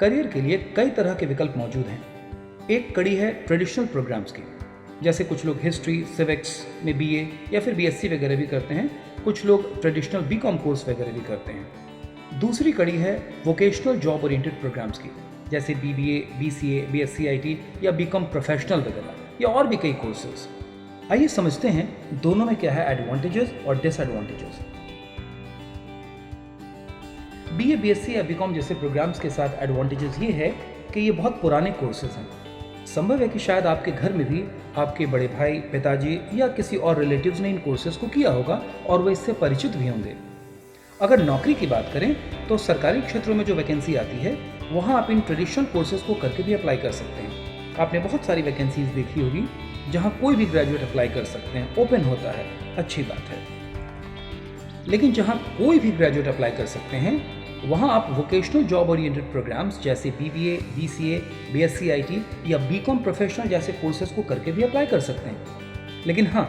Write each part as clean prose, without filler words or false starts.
Career के लिए कई तरह के विकल्प मौजूद हैं। एक कड़ी है ट्रेडिशनल प्रोग्राम्स की, जैसे कुछ लोग हिस्ट्री सिविक्स में बीए या फिर बीएससी वगैरह भी करते हैं, कुछ लोग ट्रेडिशनल बीकॉम कोर्स वगैरह भी करते हैं। दूसरी कड़ी है वोकेशनल जॉब ओरिएंटेड प्रोग्राम्स की, जैसे बीबीए, बीसीए, बीएससी आईटी या बीकॉम प्रोफेशनल वगैरह या और भी कई कोर्सेज। आइए समझते हैं दोनों में क्या है एडवांटेजेस और डिसएडवांटेजेस। बीए, बीएससी या बीकॉम जैसे प्रोग्राम्स के साथ एडवांटेजेस ये है कि ये बहुत पुराने कोर्सेज हैं। संभव है कि शायद आपके घर में भी आपके बड़े भाई, पिताजी या किसी और रिलेटिव्स ने इन कोर्सेज को किया होगा और वे इससे परिचित भी होंगे। अगर नौकरी की बात करें तो सरकारी क्षेत्रों में जो वैकेंसी आती है वहाँ आप इन ट्रेडिशनल कोर्सेज को करके भी अप्लाई कर सकते हैं। आपने बहुत सारी वैकेंसीज देखी होगी जहाँ कोई भी ग्रेजुएट अप्लाई कर सकते हैं, ओपन होता है, अच्छी बात है। लेकिन जहाँ कोई भी ग्रेजुएट अप्लाई कर सकते हैं वहाँ आप वोकेशनल जॉब ओरिएंटेड प्रोग्राम्स जैसे बीबीए, बीसीए, बीएससी आईटी या बीकॉम प्रोफेशनल जैसे कोर्सेज को करके भी अप्लाई कर सकते हैं। लेकिन हाँ,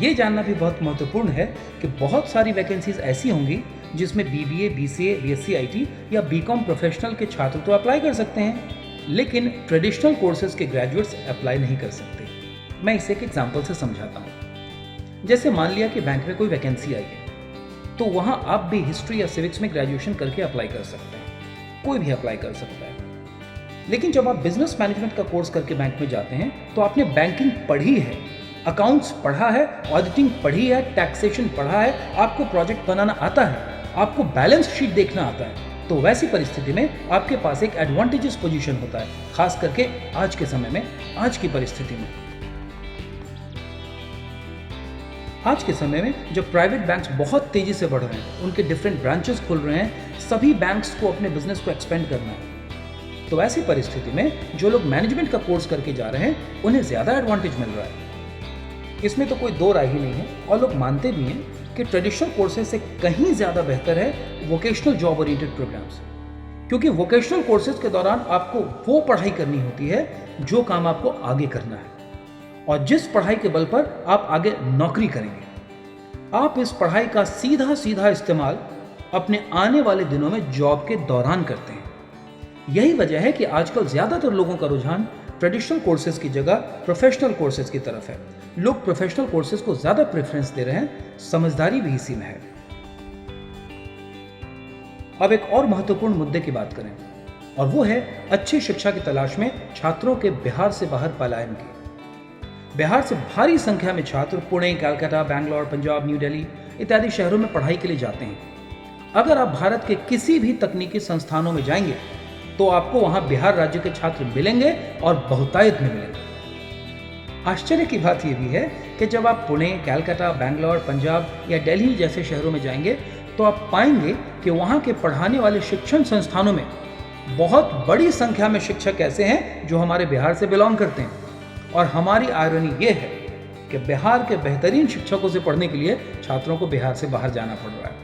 ये जानना भी बहुत महत्वपूर्ण है कि बहुत सारी वैकेंसीज ऐसी होंगी जिसमें बीबीए, बीसीए, बीएससी आईटी या बीकॉम प्रोफेशनल के छात्र तो अप्लाई कर सकते हैं, लेकिन ट्रेडिशनल कोर्सेज के ग्रेजुएट्स अप्लाई नहीं कर सकते। मैं इसे एक एग्जाम्पल से समझाता हूँ। जैसे मान लिया कि बैंक में कोई वैकेंसी आई है, तो वहां आप भी हिस्ट्री या सिविक्स में ग्रेजुएशन करके अप्लाई कर सकते हैं। कोई भी अप्लाई कर सकता है। लेकिन जब आप बिजनेस मैनेजमेंट का कोर्स करके बैंक में जाते हैं तो आपने बैंकिंग पढ़ी है, अकाउंट्स पढ़ा है, ऑडिटिंग पढ़ी है, टैक्सेशन पढ़ा है, आपको प्रोजेक्ट बनाना आता है, आपको बैलेंस शीट देखना आता है। तो वैसी परिस्थिति में आपके पास एक एडवांटेजेस पोजीशन होता है, खास करके आज के समय में, आज की परिस्थिति में। आज के समय में जब प्राइवेट बैंक्स बहुत तेजी से बढ़ रहे हैं, उनके डिफरेंट ब्रांचेस खुल रहे हैं, सभी बैंक्स को अपने बिजनेस को एक्सपेंड करना है। तो ऐसी परिस्थिति में जो लोग मैनेजमेंट का कोर्स करके जा रहे हैं उन्हें ज्यादा एडवांटेज मिल रहा है। इसमें तो कोई दो राय ही नहीं है और लोग मानते भी हैं कि ट्रेडिशनल कोर्सेज से कहीं ज्यादा बेहतर है वोकेशनल जॉब ओरिएंटेड प्रोग्राम्स, क्योंकि वोकेशनल कोर्सेज के दौरान आपको वो पढ़ाई करनी होती है जो काम आपको आगे करना है और जिस पढ़ाई के बल पर आप आगे नौकरी करेंगे। आप इस पढ़ाई का सीधा सीधा इस्तेमाल अपने आने वाले दिनों में जॉब के दौरान करते हैं। यही वजह है कि आजकल ज्यादातर लोगों का रुझान ट्रेडिशनल कोर्सेज की जगह प्रोफेशनल कोर्सेज की तरफ है। लोग प्रोफेशनल कोर्सेज को ज्यादा प्रेफरेंस दे रहे हैं, समझदारी भी इसी में है। अब एक और महत्वपूर्ण मुद्दे की बात करें और वो है अच्छी शिक्षा की तलाश में छात्रों के बिहार से बाहर पलायन की। बिहार से भारी संख्या में छात्र पुणे, कलकत्ता, बैंगलोर, पंजाब, न्यू दिल्ली इत्यादि शहरों में पढ़ाई के लिए जाते हैं। अगर आप भारत के किसी भी तकनीकी संस्थानों में जाएंगे तो आपको वहां बिहार राज्य के छात्र मिलेंगे और बहुतायत में मिलेंगे। आश्चर्य की बात यह भी है कि जब आप पुणे, कलकत्ता, बैंगलोर, पंजाब या दिल्ली जैसे शहरों में जाएंगे तो आप पाएंगे कि वहां के पढ़ाने वाले शिक्षण संस्थानों में बहुत बड़ी संख्या में शिक्षक ऐसे हैं जो हमारे बिहार से बिलोंग करते हैं। और हमारी आयरनी ये है कि बिहार के बेहतरीन शिक्षकों से पढ़ने के लिए छात्रों को बिहार से बाहर जाना पड़ रहा है।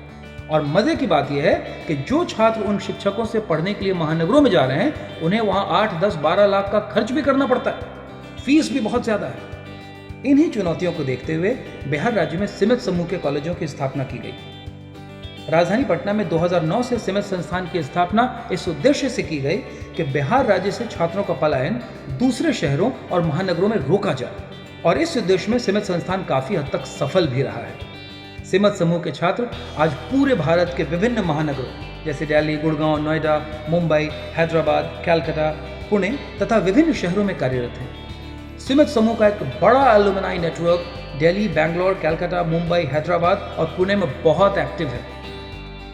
और मजे की बात यह है कि जो छात्र उन शिक्षकों से पढ़ने के लिए महानगरों में जा रहे हैं उन्हें वहां 8, 10, 12 लाख का खर्च भी करना पड़ता है। फीस भी बहुत ज्यादा है। इन्हीं चुनौतियों को देखते हुए बिहार राज्य में सीमित समूह के कॉलेजों की स्थापना की गई। राजधानी पटना में 2009 से सीमित संस्थान की स्थापना इस उद्देश्य से की गई कि बिहार राज्य से छात्रों का पलायन दूसरे शहरों और महानगरों में रोका जाए, और इस उद्देश्य में सीमित संस्थान काफी हद तक सफल भी रहा है। सीमित समूह के छात्र आज पूरे भारत के विभिन्न महानगरों जैसे दिल्ली, गुड़गांव, नोएडा, मुंबई, हैदराबाद, कलकत्ता, पुणे तथा विभिन्न शहरों में कार्यरत हैं। सीमित समूह का एक बड़ा एलुमनाई नेटवर्क दिल्ली, बैंगलोर, कलकत्ता, मुंबई, हैदराबाद और पुणे में बहुत एक्टिव है।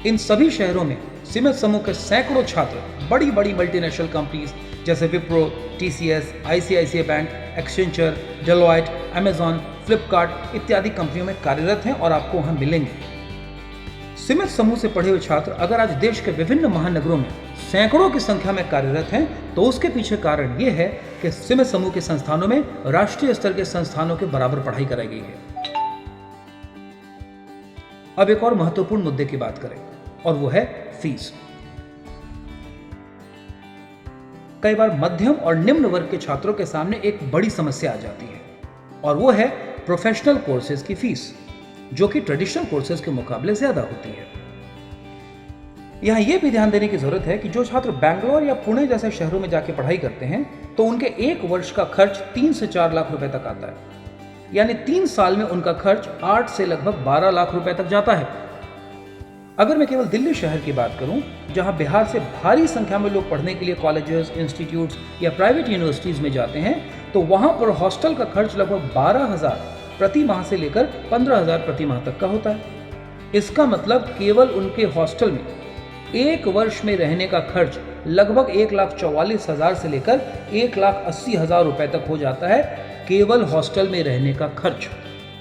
इन सभी शहरों में सीमित समूह के सैकड़ों छात्र बड़ी बड़ी मल्टीनेशनल कंपनीज जैसे Wipro, TCS, ICICI bank, Accenture, Deloitte, Amazon, Flipkart इत्यादि कंपनियों में कार्यरत हैं और आपको वहां मिलेंगे। सीमित समूह से पढ़े हुए छात्र अगर आज देश के विभिन्न महानगरों में सैकड़ों की संख्या में कार्यरत हैं तो उसके पीछे कारण यह है कि सीमित समूह के संस्थानों में राष्ट्रीय स्तर के संस्थानों के बराबर पढ़ाई कराई गई है। अब एक और महत्वपूर्ण मुद्दे की बात करें और वो है फीस। कई बार मध्यम और निम्न वर्ग के छात्रों के सामने एक बड़ी समस्या आ जाती है और वो है प्रोफेशनल कोर्सेज की फीस, जो कि ट्रेडिशनल कोर्सेज के मुकाबले ज्यादा होती है। यहाँ ये भी ध्यान देने की जरूरत है कि जो छात्र बैंगलोर या पुणे जैसे शहरों में जाके पढ़ाई करते हैं तो उनके एक वर्ष का खर्च 3 से 4 लाख रुपए तक आता है। यानी 3 साल में उनका खर्च 8 से लगभग 12 लाख रुपए तक जाता है। अगर मैं केवल दिल्ली शहर की बात करूं, जहां बिहार से भारी संख्या में लोग पढ़ने के लिए कॉलेजेस, इंस्टीट्यूट्स या प्राइवेट यूनिवर्सिटीज में जाते हैं, तो वहां पर हॉस्टल का खर्च लगभग 12,000 प्रति माह से लेकर 15,000 प्रति माह तक का होता है। इसका मतलब केवल उनके हॉस्टल में एक वर्ष में रहने का खर्च लगभग 1,44,000 से लेकर 1,80,000 रुपए तक हो जाता है। केवल हॉस्टल में रहने का खर्च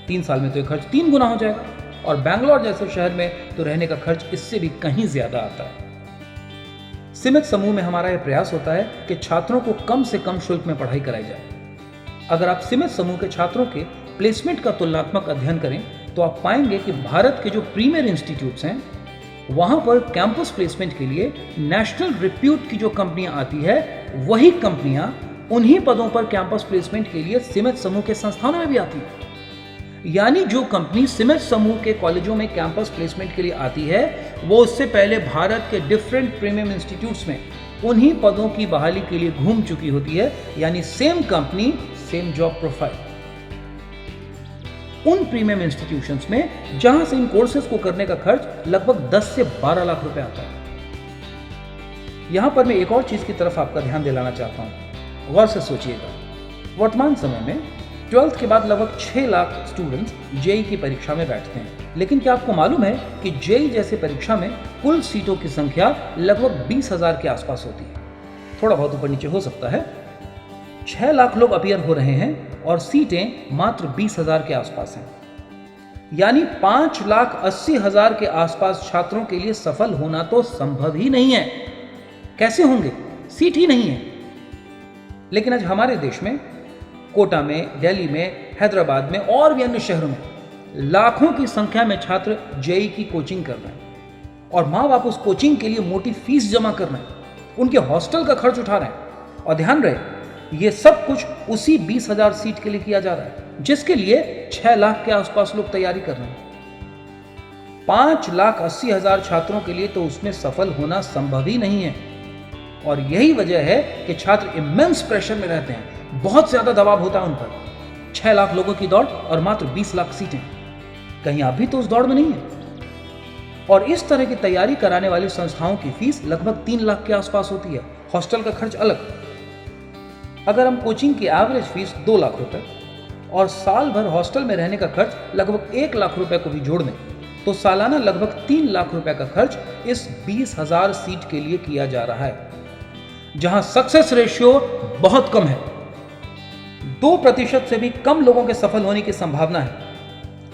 3 साल में तो ये खर्च 3 गुना हो जाएगा, और बैंगलोर जैसे शहर में तो रहने का खर्च इससे भी कहीं ज्यादा आता है। सीमित समूह में हमारा यह प्रयास होता है कि छात्रों को कम से कम शुल्क में पढ़ाई कराई जाए। अगर आप सीमित समूह के छात्रों के प्लेसमेंट का तुलनात्मक अध्ययन करें तो आप पाएंगे कि भारत के जो प्रीमियर इंस्टीट्यूट्स हैं वहां पर कैंपस प्लेसमेंट के लिए नेशनल रिप्यूट की जो कंपनियां आती है, वही कंपनियां उन्हीं पदों पर कैंपस प्लेसमेंट के लिए सीमित समूह के संस्थानों में भी आती है। यानी जो कंपनी सीमित समूह के कॉलेजों में कैंपस प्लेसमेंट के लिए आती है, वो उससे पहले भारत के डिफरेंट प्रीमियम इंस्टीट्यूट्स में उन्हीं पदों की बहाली के लिए घूम चुकी होती है। यानी same company same job profile. उन प्रीमियम इंस्टीट्यूशंस में जहां से इन कोर्सेज को करने का खर्च लगभग 10 से 12 लाख रुपए आता है। यहां पर मैं एक और चीज की तरफ आपका ध्यान दिलाना चाहता हूं, गौर से सोचिएगा। वर्तमान समय में 12th के बाद लगभग 6 लाख स्टूडेंट्स जेई की परीक्षा में बैठते हैं, लेकिन क्या आपको मालूम है कि जेई जैसे परीक्षा में कुल सीटों की संख्या लगभग 20,000 के आसपास होती है। थोड़ा बहुत ऊपर नीचे हो सकता है। 6 लाख लोग अपीयर हो रहे हैं और सीटें मात्र 20,000 के आसपास हैं। यानी 5,80,000 के आसपास छात्रों के लिए सफल होना तो संभव ही नहीं है। कैसे होंगे? सीट ही नहीं है। लेकिन आज हमारे देश में कोटा में, दिल्ली में, हैदराबाद में और भी अन्य शहरों में लाखों की संख्या में छात्र जेई की कोचिंग कर रहे हैं और माँ बाप उस कोचिंग के लिए मोटी फीस जमा कर रहे हैं, उनके हॉस्टल का खर्च उठा रहे हैं। और ध्यान रहे, ये सब कुछ उसी 20,000 सीट के लिए किया जा रहा है जिसके लिए 6 लाख के आसपास लोग तैयारी कर रहे हैं। 5,80,000 छात्रों के लिए तो उसमें सफल होना संभव ही नहीं है। और यही वजह है कि छात्र इमेंस प्रेशर में रहते हैं, बहुत ज्यादा दबाव होता है उन पर। 6 लाख लोगों की दौड़ और मात्र 20 लाख सीटें। कहीं आप भी तो उस दौड़ में नहीं है। और इस तरह की तैयारी कराने वाली संस्थाओं की फीस लगभग 3 लाख के आसपास होती है, हॉस्टल का खर्च अलग। अगर हम कोचिंग की एवरेज फीस 2 लाख रुपए और साल भर हॉस्टल में रहने का खर्च लगभग 1 लाख रुपए को भी जोड़ दें तो सालाना लगभग 3 लाख रुपए का खर्च इस 20,000 सीट के लिए किया जा रहा है, जहां सक्सेस रेशियो बहुत कम है। 2% से भी कम लोगों के सफल होने की संभावना है,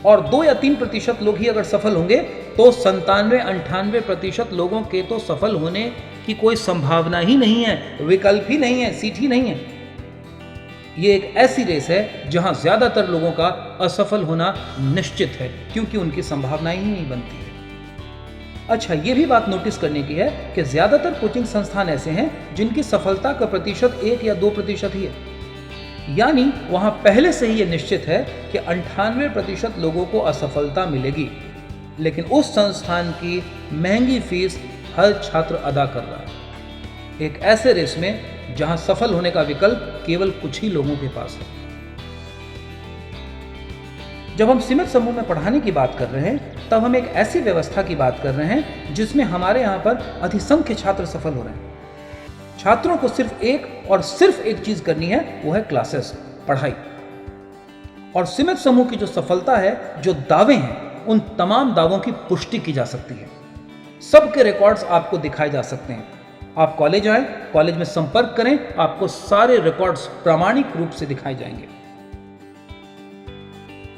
और 2 या 3% लोग ही अगर सफल होंगे तो 97-98% लोगों के तो सफल होने की कोई संभावना ही नहीं है, विकल्प ही नहीं है, सीट ही नहीं है। ये एक ऐसी रेस है जहां ज्यादातर लोगों का असफल होना निश्चित है, क्योंकि उनकी संभावनाएं ही नहीं बनती है। अच्छा, ये भी बात नोटिस करने की है कि ज्यादातर कोचिंग संस्थान ऐसे हैं जिनकी सफलता का प्रतिशत 1 या 2% ही है। यानी वहां पहले से ही यह निश्चित है कि 98% लोगों को असफलता मिलेगी, लेकिन उस संस्थान की महंगी फीस हर छात्र अदा कर रहा है। एक ऐसे रेस में जहां सफल होने का विकल्प केवल कुछ ही लोगों के पास है। जब हम सीमित समूह में पढ़ाने की बात कर रहे हैं, तब हम एक ऐसी व्यवस्था की बात कर रहे हैं जिसमें हमारे यहां पर अधिसंख्य छात्र सफल हो रहे हैं। छात्रों को सिर्फ एक चीज करनी है, वो है क्लासेस, पढ़ाई। और सीमित समूह की जो सफलता है, जो दावे हैं, उन तमाम दावों की पुष्टि की जा सकती है। सबके रिकॉर्ड्स आपको दिखाए जा सकते हैं। आप कॉलेज आए, कॉलेज में संपर्क करें, आपको सारे रिकॉर्ड्स प्रामाणिक रूप से दिखाए जाएंगे।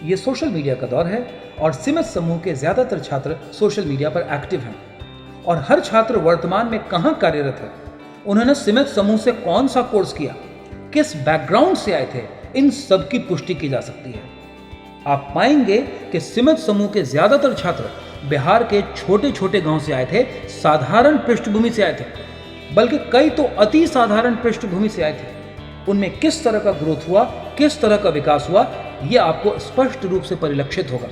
ये सोशल मीडिया का दौर है और सीमित समूह के ज्यादातर छात्र सोशल मीडिया पर एक्टिव हैं, और हर छात्र वर्तमान में कहां कार्यरत है, उन्होंने सीमित समूह से कौन सा कोर्स किया, किस बैकग्राउंड से आए थे, इन सब की पुष्टि की जा सकती है। आप पाएंगे कि सीमित समूह के ज्यादातर छात्र बिहार के छोटे छोटे गांव से आए थे, साधारण पृष्ठभूमि से आए थे, बल्कि कई तो अति साधारण पृष्ठभूमि से आए थे। उनमें किस तरह का ग्रोथ हुआ, किस तरह का विकास हुआ, यह आपको स्पष्ट रूप से परिलक्षित होगा।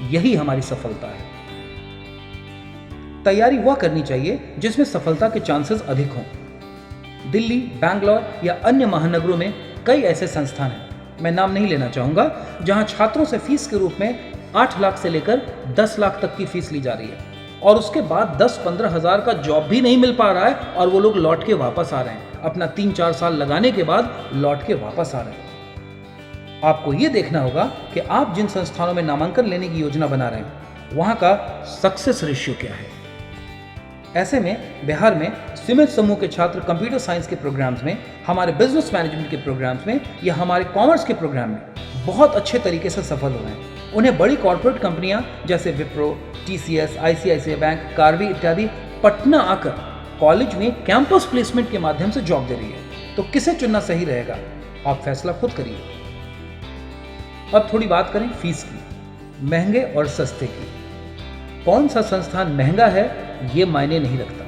यही हमारी सफलता है। तैयारी वह करनी चाहिए जिसमें सफलता के चांसेस अधिक हों। दिल्ली, बैंगलोर या अन्य महानगरों में कई ऐसे संस्थान हैं, मैं नाम नहीं लेना चाहूंगा, जहां छात्रों से फीस के रूप में 8 लाख से लेकर 10 लाख तक की फीस ली जा रही है और उसके बाद 10-15 हजार का जॉब भी नहीं मिल पा रहा है और वो लोग लौट के वापस आ रहे हैं, अपना 3-4 साल लगाने के बाद लौट के वापस आ रहे हैं। आपको ये देखना होगा कि आप जिन संस्थानों में नामांकन लेने की योजना बना रहे हैं वहां का सक्सेस रेशियो क्या है। ऐसे में बिहार में सीमित समूह के छात्र कंप्यूटर साइंस के प्रोग्राम्स में, हमारे बिजनेस मैनेजमेंट के प्रोग्राम्स में या हमारे कॉमर्स के प्रोग्राम में बहुत अच्छे तरीके से सफल हो रहे हैं। उन्हें बड़ी कॉर्पोरेट कंपनियां जैसे विप्रो, टीसीएस, आईसीआईसीआई बैंक, कार्वी इत्यादि पटना आकर कॉलेज में कैंपस प्लेसमेंट के माध्यम से जॉब दे रही है। तो किसे चुनना सही रहेगा, आप फैसला खुद करिए। अब थोड़ी बात करें फीस की, महंगे और सस्ते की। कौन सा संस्थान महंगा है ये मायने नहीं रखता,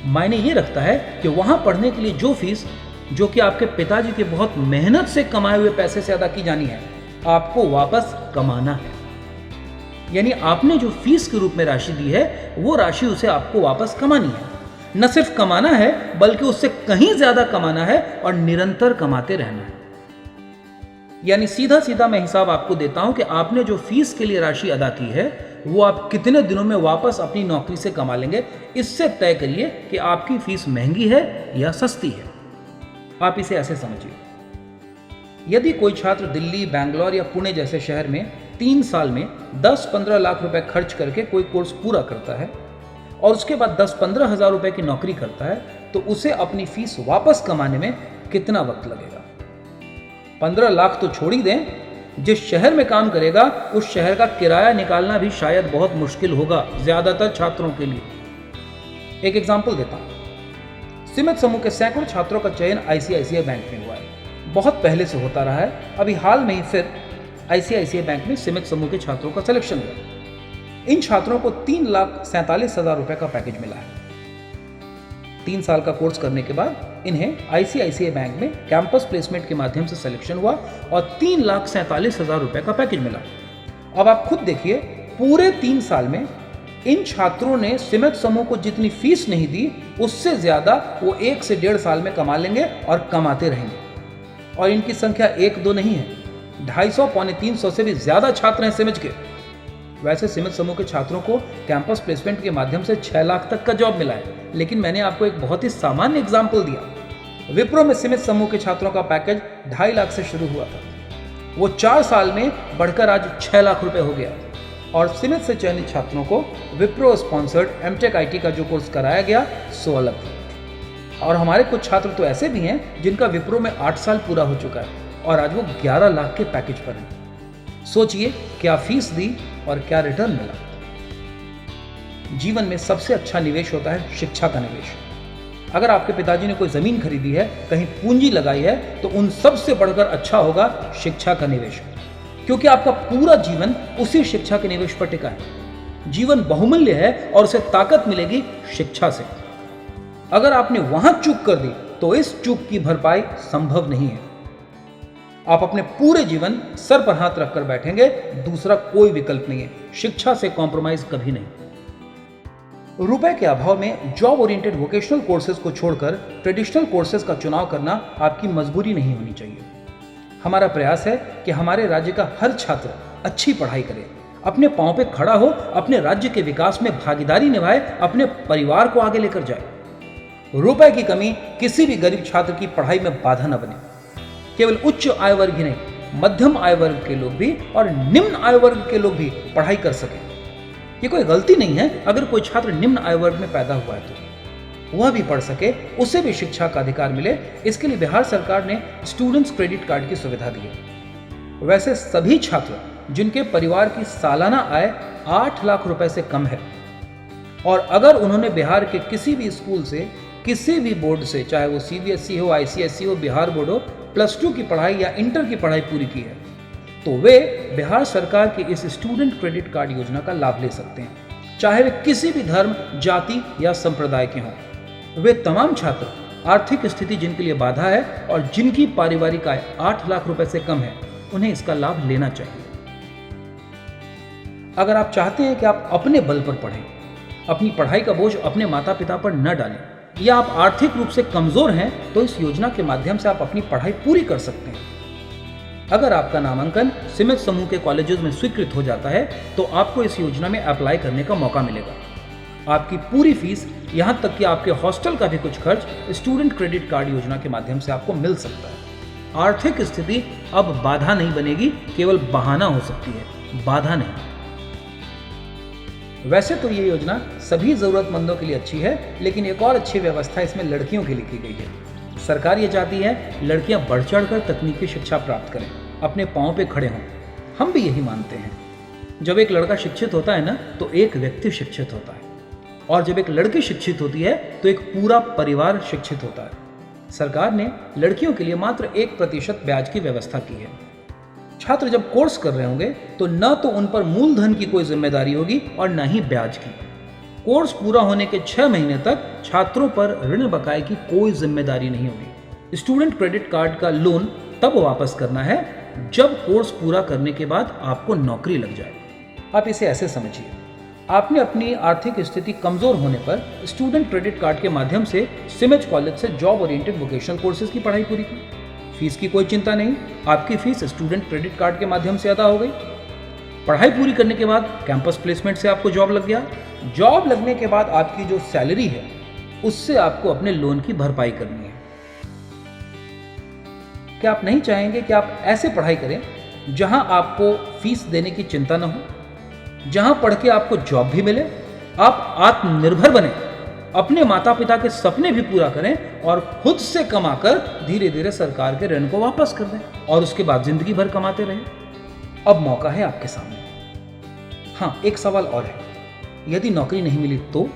मायने ये रखता है कि वहां पढ़ने के लिए जो फीस, जो कि आपके पिताजी के बहुत मेहनत से कमाए हुए पैसे से अदा की जानी है, आपको वापस कमाना है। यानी आपने जो फीस के रूप में राशि दी है वो राशि उसे आपको वापस कमानी है। न सिर्फ कमाना है बल्कि उससे कहीं ज्यादा कमाना है और निरंतर कमाते रहना है। यानी सीधा सीधा मैं हिसाब आपको देता हूं कि आपने जो फीस के लिए राशि अदा की है वो आप कितने दिनों में वापस अपनी नौकरी से कमा लेंगे। इससे तय करिए कि आपकी फीस महंगी है या सस्ती है। आप इसे ऐसे समझिए, यदि कोई छात्र दिल्ली, बैंगलोर या पुणे जैसे शहर में 3 साल में 10-15 लाख रुपए खर्च करके कोई कोर्स पूरा करता है और उसके बाद 10-15 हजार रुपए की नौकरी करता है, तो उसे अपनी फीस वापस कमाने में कितना वक्त लगेगा? 15 लाख तो छोड़ ही दें, जिस शहर में काम करेगा उस शहर का किराया निकालना भी शायद बहुत मुश्किल होगा ज्यादातर छात्रों के लिए। एक एग्जांपल देता हूं, सीमित समूह के सैकड़ों छात्रों का चयन आईसीआईसीआई बैंक में हुआ है। बहुत पहले से होता रहा है, अभी हाल में ही फिर आईसीआईसीआई बैंक में सीमित समूह के छात्रों का सिलेक्शन हुआ। इन छात्रों को 3,47,000 रुपए का पैकेज मिला है। 3 साल का कोर्स करने के बाद इन्हें आईसीआईसीआई बैंक में कैंपस प्लेसमेंट के माध्यम से सिलेक्शन हुआ और 3,47,000 रुपए का पैकेज मिला। अब आप खुद देखिए, पूरे 3 साल में इन छात्रों ने सीमित समूह को जितनी फीस नहीं दी उससे ज्यादा वो 1 से 1.5 साल में कमा लेंगे और कमाते रहेंगे। और इनकी संख्या 1-2 नहीं है, 250-300 से भी ज्यादा छात्र हैं सीमित के। वैसे सीमित समूह के छात्रों को कैंपस प्लेसमेंट के माध्यम से 6 लाख तक का जॉब मिला है, लेकिन मैंने आपको एक बहुत ही सामान्य एग्जाम्पल दिया। विप्रो में सीमित समूह के छात्रों का पैकेज 2.5 लाख से शुरू हुआ था, वो 4 साल में बढ़कर आज 6 लाख रुपए हो गया। और सीमित से चयनित छात्रों को विप्रो स्पॉन्सर्ड एमटेक आईटी का जो कोर्स कराया गया सो अलग था। और हमारे कुछ छात्र तो ऐसे भी हैं जिनका विप्रो में 8 साल पूरा हो चुका है और आज वो 11 लाख के पैकेज पर हैं। सोचिए, क्या फीस दी और क्या रिटर्न मिला। जीवन में सबसे अच्छा निवेश होता है शिक्षा का निवेश। अगर आपके पिताजी ने कोई जमीन खरीदी है, कहीं पूंजी लगाई है, तो उन सब से बढ़कर अच्छा होगा शिक्षा का निवेश, क्योंकि आपका पूरा जीवन उसी शिक्षा के निवेश पर टिका है। जीवन बहुमूल्य है और उसे ताकत मिलेगी शिक्षा से। अगर आपने वहां चूक कर दी तो इस चूक की भरपाई संभव नहीं है। आप अपने पूरे जीवन सर पर हाथ रखकर बैठेंगे, दूसरा कोई विकल्प नहीं है। शिक्षा से कॉम्प्रोमाइज कभी नहीं। रुपए के अभाव में जॉब ओरिएंटेड वोकेशनल कोर्सेज को छोड़कर ट्रेडिशनल कोर्सेज का चुनाव करना आपकी मजबूरी नहीं होनी चाहिए। हमारा प्रयास है कि हमारे राज्य का हर छात्र अच्छी पढ़ाई करे, अपने पांव पे खड़ा हो, अपने राज्य के विकास में भागीदारी निभाए, अपने परिवार को आगे लेकर जाए। रुपए की कमी किसी भी गरीब छात्र की पढ़ाई में बाधा न बने। केवल उच्च आय वर्ग ही नहीं, मध्यम आय वर्ग के लोग भी और निम्न आय वर्ग के लोग भी पढ़ाई कर सकें। ये कोई गलती नहीं है अगर कोई छात्र निम्न आय वर्ग में पैदा हुआ है तो वह भी पढ़ सके, उसे भी शिक्षा का अधिकार मिले। इसके लिए बिहार सरकार ने स्टूडेंट्स क्रेडिट कार्ड की सुविधा दी है। वैसे सभी छात्र जिनके परिवार की सालाना आय 8 लाख रुपए से कम है और अगर उन्होंने बिहार के किसी भी स्कूल से, किसी भी बोर्ड से, चाहे वो सीबीएसई हो, आईसीएसई हो, बिहार बोर्ड हो, +2 की पढ़ाई या इंटर की पढ़ाई पूरी की है, तो वे बिहार सरकार की इस स्टूडेंट क्रेडिट कार्ड योजना का लाभ ले सकते हैं, चाहे वे किसी भी धर्म, जाति या संप्रदाय के हों। वे तमाम छात्र आर्थिक स्थिति जिनके लिए बाधा है और जिनकी पारिवारिक आय 8 लाख रुपए से कम है, उन्हें इसका लाभ लेना चाहिए। अगर आप चाहते हैं कि आप अपने बल पर पढ़ें, अपनी पढ़ाई का बोझ अपने माता पिता पर न डालें, या आप आर्थिक रूप से कमजोर हैं तो इस योजना के माध्यम से आप अपनी पढ़ाई पूरी कर सकते हैं। अगर आपका नामांकन सीमित समूह के कॉलेजेस में स्वीकृत हो जाता है तो आपको इस योजना में अप्लाई करने का मौका मिलेगा। आपकी पूरी फीस, यहां तक कि आपके हॉस्टल का भी कुछ खर्च स्टूडेंट क्रेडिट कार्ड योजना के माध्यम से आपको मिल सकता है। आर्थिक स्थिति अब बाधा नहीं बनेगी, केवल बहाना हो सकती है, बाधा नहीं। वैसे तो ये योजना सभी जरूरतमंदों के लिए अच्छी है, लेकिन एक और अच्छी व्यवस्था इसमें लड़कियों के लिए की गई है। सरकार ये चाहती है लड़कियां बढ़ चढ़कर तकनीकी शिक्षा प्राप्त करें, अपने पांव पे खड़े हों। हम भी यही मानते हैं। जब एक लड़का शिक्षित होता है ना, तो एक व्यक्ति शिक्षित होता है, और जब एक लड़की शिक्षित होती है तो एक पूरा परिवार शिक्षित होता है। सरकार ने लड़कियों के लिए मात्र 1% ब्याज की व्यवस्था की है। छात्र जब कोर्स कर रहे होंगे तो न तो उन पर मूलधन की कोई जिम्मेदारी होगी और न ही ब्याज की। कोर्स पूरा होने के 6 महीने तक छात्रों पर ऋण बकाये की कोई जिम्मेदारी नहीं होगी। स्टूडेंट क्रेडिट कार्ड का लोन तब वापस करना है जब कोर्स पूरा करने के बाद आपको नौकरी लग जाए। आप इसे ऐसे समझिए, आपने अपनी आर्थिक स्थिति कमजोर होने पर स्टूडेंट क्रेडिट कार्ड के माध्यम से सिमेज कॉलेज से जॉब ओरिएंटेड वोकेशनल कोर्सेज की पढ़ाई पूरी की। फीस की कोई चिंता नहीं, आपकी फीस स्टूडेंट क्रेडिट कार्ड के माध्यम से अदा हो गई। पढ़ाई पूरी करने के बाद कैंपस प्लेसमेंट से आपको जॉब लग गया। जॉब लगने के बाद आपकी जो सैलरी है उससे आपको अपने लोन की भरपाई करनी है। क्या आप नहीं चाहेंगे कि आप ऐसे पढ़ाई करें जहां आपको फीस देने की चिंता न हो, जहां पढ़ के आपको जॉब भी मिले, आप आत्मनिर्भर बने, अपने माता पिता के सपने भी पूरा करें और खुद से कमाकर धीरे धीरे सरकार के ऋण को वापस कर दें और उसके बाद जिंदगी भर कमाते रहें? अब मौका है आपके सामने। हाँ, एक सवाल और है, यदि नौकरी नहीं मिली तो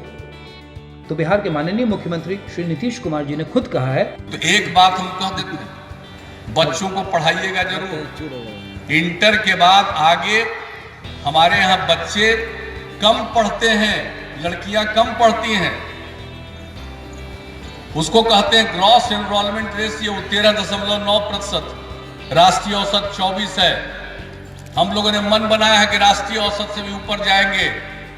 बिहार के माननीय मुख्यमंत्री श्री नीतीश कुमार जी ने खुद कहा है, तो एक बात हम कह देते हैं, बच्चों को पढ़ाइएगा जरूर। इंटर के बाद आगे हमारे यहाँ बच्चे कम पढ़ते हैं, लड़कियां कम पढ़ती हैं। उसको कहते हैं ग्रॉस एनरोलमेंट रेशियो 13.9%, राष्ट्रीय औसत 24 है। हम लोगों ने मन बनाया है कि राष्ट्रीय औसत से भी ऊपर जाएंगे,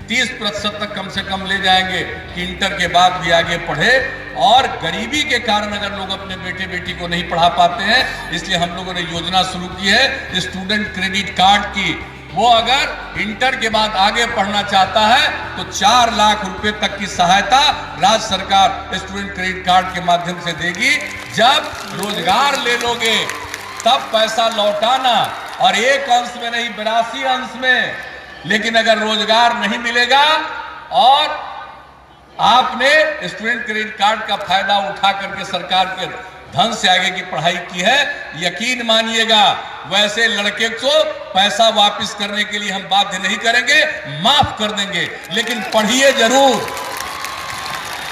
30% तक कम से कम ले जाएंगे कि इंटर के बाद भी आगे पढ़े। और गरीबी के कारण अगर लोग अपने बेटे बेटी को नहीं पढ़ा पाते हैं, इसलिए हम लोगों ने योजना शुरू की है स्टूडेंट क्रेडिट कार्ड की। वो अगर इंटर के बाद आगे पढ़ना चाहता है तो 4 लाख रुपए तक की सहायता राज्य सरकार स्टूडेंट क्रेडिट कार्ड के माध्यम से देगी। जब रोजगार ले लोगे तब पैसा लौटाना, और एक अंश में नहीं 82 अंश में। लेकिन अगर रोजगार नहीं मिलेगा और आपने स्टूडेंट क्रेडिट कार्ड का फायदा उठा करके सरकार के धन से आगे की पढ़ाई की है, यकीन मानिएगा वैसे लड़के को पैसा वापस करने के लिए हम बाध्य नहीं करेंगे, माफ कर देंगे। लेकिन पढ़िए जरूर,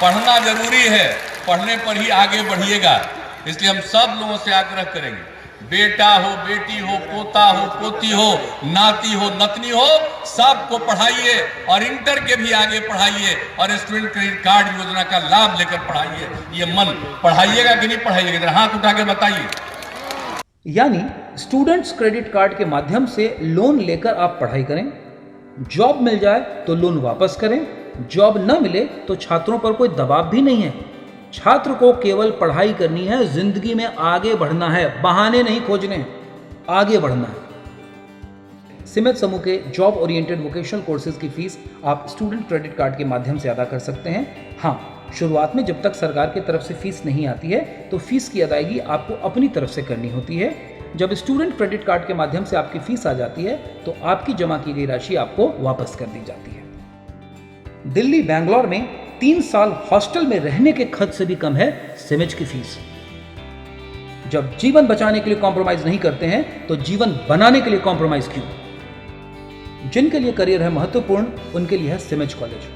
पढ़ना जरूरी है, पढ़ने पर ही आगे बढ़िएगा। इसलिए हम सब लोगों से आग्रह करेंगे, बेटा हो, बेटी हो, पोता हो, पोती हो, नाती हो, नतनी हो, सबको पढ़ाइए और इंटर के भी आगे पढ़ाइए और स्टूडेंट क्रेडिट कार्ड योजना का लाभ लेकर पढ़ाइए। ये मन पढ़ाइएगा कि नहीं पढ़ाइएगा, जरा हाथ उठा के बताइए। यानी स्टूडेंट्स क्रेडिट कार्ड के माध्यम से लोन लेकर आप पढ़ाई करें, जॉब मिल जाए तो लोन वापस करें, जॉब न मिले तो छात्रों पर कोई दबाव भी नहीं है। छात्र को केवल पढ़ाई करनी है, जिंदगी में आगे बढ़ना है, बहाने नहीं खोजने, आगे बढ़ना है। सीमित समूह के जॉब ओरिएंटेड वोकेशनल कोर्सेज की फीस आप स्टूडेंट क्रेडिट कार्ड के माध्यम से अदा कर सकते हैं। हाँ, शुरुआत में जब तक सरकार की तरफ से फीस नहीं आती है तो फीस की अदायगी आपको अपनी तरफ से करनी होती है। जब स्टूडेंट क्रेडिट कार्ड के माध्यम से आपकी फीस आ जाती है तो आपकी जमा की गई राशि आपको वापस कर दी जाती है। दिल्ली, बैंगलोर में 3 साल हॉस्टल में रहने के खर्च से भी कम है सिमेज की फीस। जब जीवन बचाने के लिए कॉम्प्रोमाइज नहीं करते हैं तो जीवन बनाने के लिए कॉम्प्रोमाइज क्यों? जिनके लिए करियर है महत्वपूर्ण, उनके लिए है सिमेज कॉलेज।